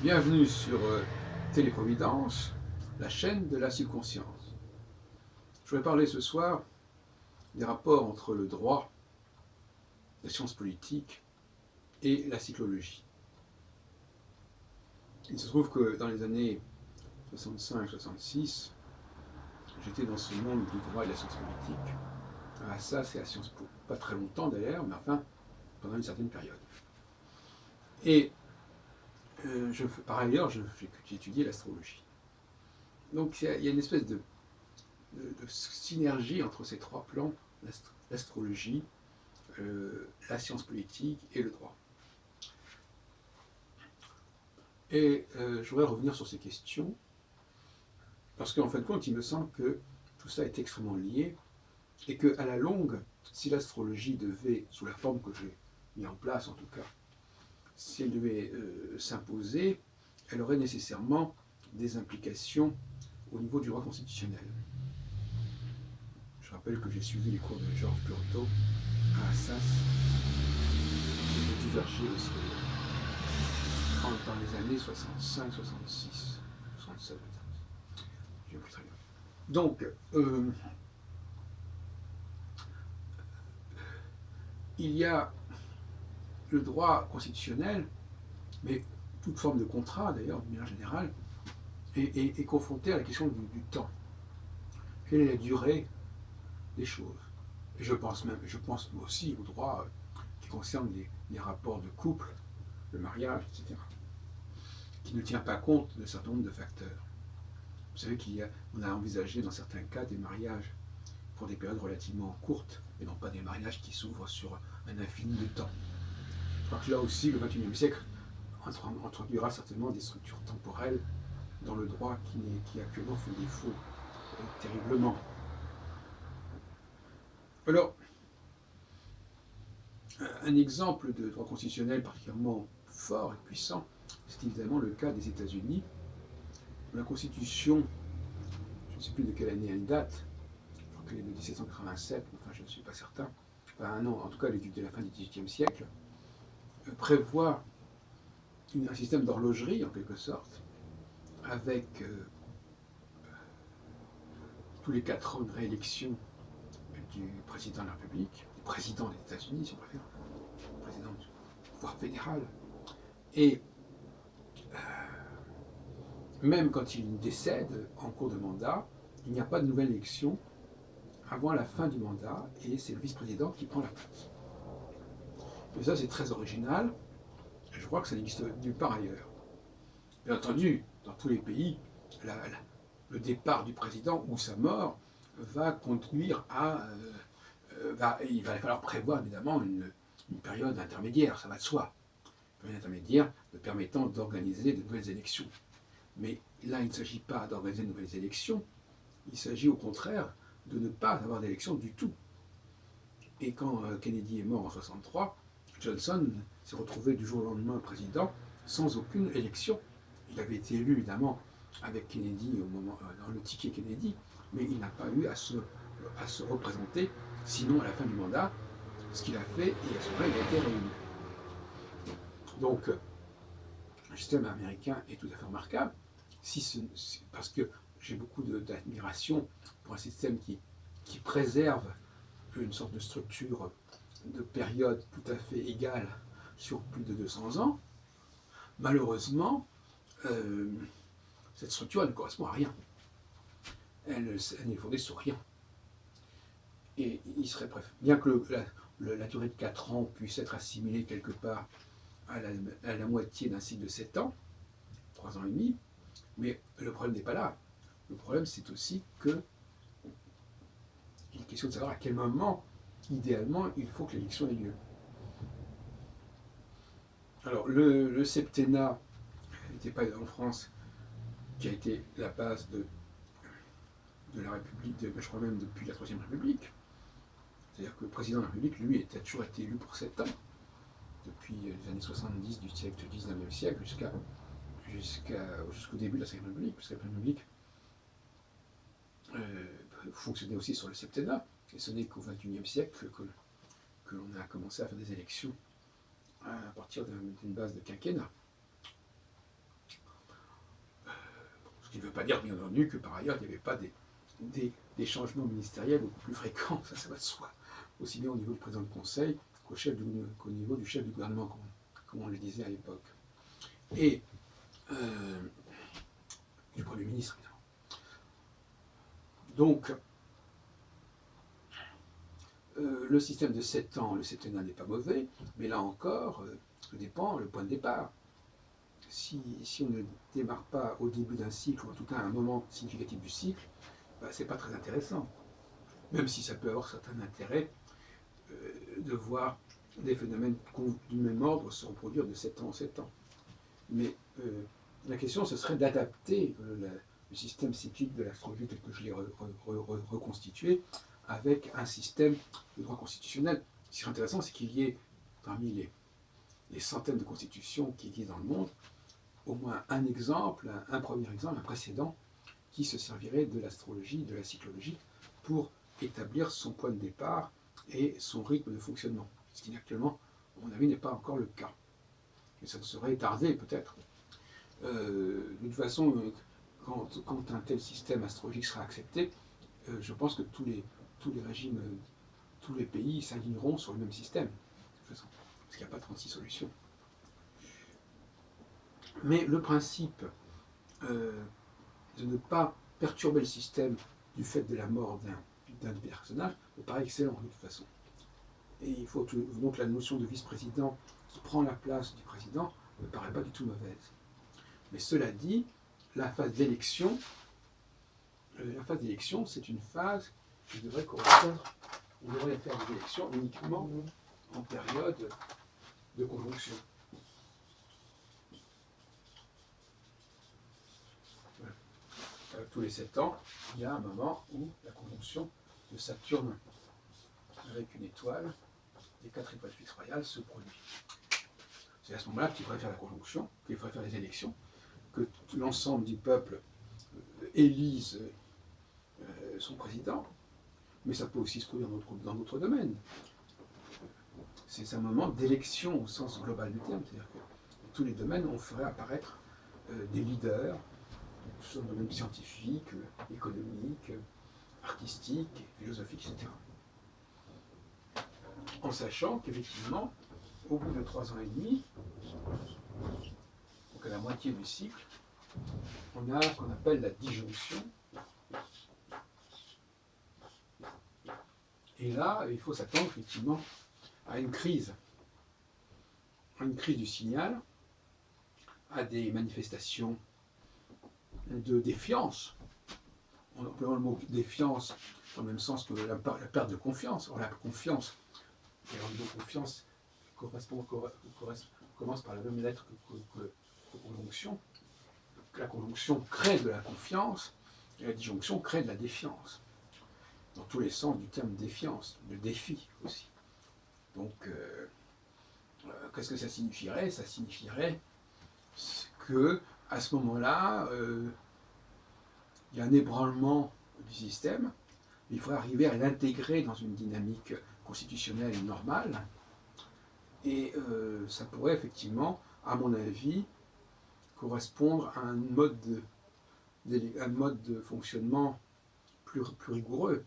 Bienvenue sur Téléprovidence, la chaîne de la subconscience. Je vais parler ce soir des rapports entre le droit, la science politique et la psychologie. Il se trouve que dans les années 65-66, j'étais dans ce monde du droit et de la science politique. Ah, ça, c'est la science po, pas très longtemps d'ailleurs, mais enfin, pendant une certaine période. Et par ailleurs, j'ai étudié l'astrologie. Donc il y a une espèce de synergie entre ces trois plans, l'astrologie, la science politique et le droit. Et je voudrais revenir sur ces questions, parce qu'en fin de compte, il me semble que tout ça est extrêmement lié, et qu'à la longue, si l'astrologie devait, sous la forme que j'ai mis en place en tout cas, si elle devait s'imposer, elle aurait nécessairement des implications au niveau du droit constitutionnel. Je rappelle que j'ai suivi les cours de Georges Burdeau à Assas, et j'ai divergé aussi dans les années 65, 66, 67 peut-être. Je ne plus très bien. Donc, il y a le droit constitutionnel, mais toute forme de contrat d'ailleurs, de manière générale, est confrontée à la question du temps. Quelle est la durée des choses? Et je pense aussi au droit qui concerne les rapports de couple, le mariage, etc., qui ne tient pas compte d'un certain nombre de facteurs. Vous savez qu'on a envisagé dans certains cas des mariages pour des périodes relativement courtes, et non pas des mariages qui s'ouvrent sur un infini de temps. Je crois que là aussi, le XXIe siècle introduira certainement des structures temporelles dans le droit qui actuellement font défaut terriblement. Alors, un exemple de droit constitutionnel particulièrement fort et puissant, c'est évidemment le cas des États-Unis. La Constitution, je ne sais plus de quelle année elle date, je crois qu'elle est de 1787, enfin je ne suis pas certain, enfin non, en tout cas elle est de la fin du XVIIIe siècle, prévoit un système d'horlogerie en quelque sorte, avec tous les 4 ans une réélection du président de la République, du président des États-Unis si on préfère, président du pouvoir fédéral, et même quand il décède en cours de mandat, il n'y a pas de nouvelle élection avant la fin du mandat, et c'est le vice-président qui prend la place. Et ça c'est très original, et je crois que ça n'existe nulle part ailleurs. Bien entendu, dans tous les pays, le départ du président ou sa mort va conduire à... il va falloir prévoir évidemment une période intermédiaire, ça va de soi. Une période intermédiaire permettant d'organiser de nouvelles élections. Mais là, il ne s'agit pas d'organiser de nouvelles élections, il s'agit au contraire de ne pas avoir d'élection du tout. Et quand Kennedy est mort en 1963, Johnson s'est retrouvé du jour au lendemain président sans aucune élection. Il avait été élu évidemment avec Kennedy dans le ticket Kennedy, mais il n'a pas eu à se représenter, sinon à la fin du mandat, ce qu'il a fait, et à ce moment-là, il a été réélu. Donc, le système américain est tout à fait remarquable, parce que j'ai beaucoup d'admiration pour un système qui préserve une sorte de structure de période tout à fait égale sur plus de 200 ans. Malheureusement, cette structure ne correspond à rien. Elle n'est fondée sur rien. Et il serait bien que la durée de 4 ans puisse être assimilée quelque part à la moitié d'un cycle de 7 ans, 3 ans et demi, mais le problème n'est pas là. Le problème, c'est aussi que il est question de savoir à quel moment, idéalement, il faut que l'élection ait lieu. Alors, le septennat n'était pas en France, qui a été la base de la République, je crois même depuis la Troisième République. C'est-à-dire que le président de la République, lui, a toujours été élu pour 7 ans, depuis les années 70 du siècle, du 19e siècle jusqu'au début de la Cinquième République, puisque la République fonctionnait aussi sur le septennat, et ce n'est qu'au XXIe siècle que l'on a commencé à faire des élections à partir d'une base de quinquennat. Ce qui ne veut pas dire, bien entendu, que par ailleurs, il n'y avait pas des changements ministériels beaucoup plus fréquents, ça va de soi, aussi bien au niveau du président du Conseil qu'au niveau du chef du gouvernement, comme on le disait à l'époque. Et du Premier ministre, évidemment. Donc, le système de 7 ans, le septennat n'est pas mauvais, mais là encore, tout dépend le point de départ. Si on ne démarre pas au début d'un cycle, ou en tout cas à un moment significatif du cycle, ce n'est pas très intéressant. Même si ça peut avoir certain intérêt de voir des phénomènes du même ordre se reproduire de 7 ans en 7 ans. Mais la question, ce serait d'adapter le système cyclique de l'astrologie tel que je l'ai reconstitué avec un système de droit constitutionnel. Ce qui serait intéressant, c'est qu'il y ait, parmi les centaines de constitutions qui existent dans le monde, au moins un exemple, un premier exemple, un précédent, qui se servirait de l'astrologie, de la cyclologie, pour établir son point de départ et son rythme de fonctionnement. Ce qui actuellement, à mon avis, n'est pas encore le cas. Et ça serait tardé peut-être. De toute façon, quand un tel système astrologique sera accepté, je pense que tous les régimes, tous les pays s'aligneront sur le même système, de toute façon, parce qu'il n'y a pas 36 solutions. Mais le principe de ne pas perturber le système du fait de la mort d'un personnage me paraît excellent de toute façon. Et il faut donc la notion de vice-président qui prend la place du président ne me paraît pas du tout mauvaise. Mais cela dit, la phase d'élection, c'est une phase qui devrait correspondre, on devrait faire des élections uniquement en période de conjonction. Voilà. Tous les 7 ans, il y a un moment où la conjonction de Saturne avec une étoile, les 4 étoiles fixes royales, se produit. C'est à ce moment-là qu'il faudrait faire la conjonction, qu'il faudrait faire les élections, que l'ensemble du peuple élise son président, mais ça peut aussi se produire dans d'autres domaines. C'est un moment d'élection au sens global du terme, c'est-à-dire que dans tous les domaines, on ferait apparaître des leaders, que ce soit dans le domaine scientifique, économique, artistique, philosophique, etc. En sachant qu'effectivement, au bout de 3 ans et demi, donc à la moitié du cycle, on a ce qu'on appelle la disjonction. Et là, il faut s'attendre effectivement à une crise du signal, à des manifestations de défiance. On emploie le mot défiance dans le même sens que la perte de confiance. Or, la confiance, et le mot confiance commence par la même lettre que conjonction. La conjonction crée de la confiance et la disjonction crée de la défiance. Dans tous les sens du terme défiance, de défi aussi. Donc, qu'est-ce que ça signifierait? Ça signifierait que, à ce moment-là, il y a un ébranlement du système, mais il faut arriver à l'intégrer dans une dynamique constitutionnelle normale, et ça pourrait effectivement, à mon avis, correspondre à un mode de fonctionnement plus rigoureux.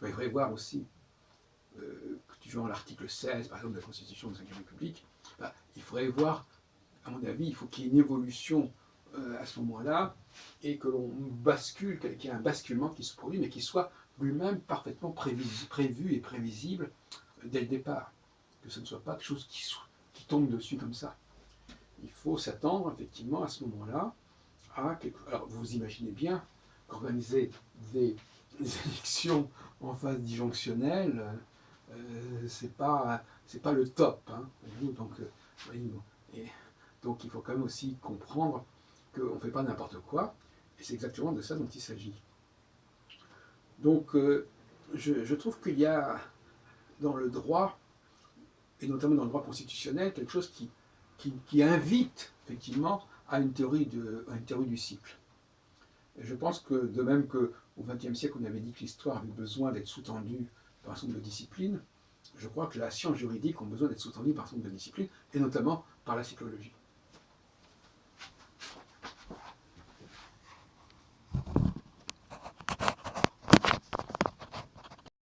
Il faudrait voir aussi que genre l'article 16, par exemple, de la Constitution de la Ve République, il faudrait voir, à mon avis, il faut qu'il y ait une évolution à ce moment-là, et que l'on bascule, qu'il y ait un basculement qui se produit, mais qui soit lui-même parfaitement prévu et prévisible dès le départ. Que ce ne soit pas quelque chose qui tombe dessus comme ça. Il faut s'attendre, effectivement, à ce moment-là, à quelque chose. Alors, vous imaginez bien qu'organiser des élections en phase disjonctionnelle, c'est pas le top, hein, donc il faut quand même aussi comprendre qu'on ne fait pas n'importe quoi, et c'est exactement de ça dont il s'agit. Donc je trouve qu'il y a dans le droit, et notamment dans le droit constitutionnel, quelque chose qui invite effectivement à une théorie du cycle. Et je pense que de même qu'au XXe siècle, on avait dit que l'histoire avait besoin d'être sous-tendue par un certain nombre de disciplines, je crois que la science juridique a besoin d'être sous-tendue par un certain nombre de disciplines, et notamment par la cyclologie.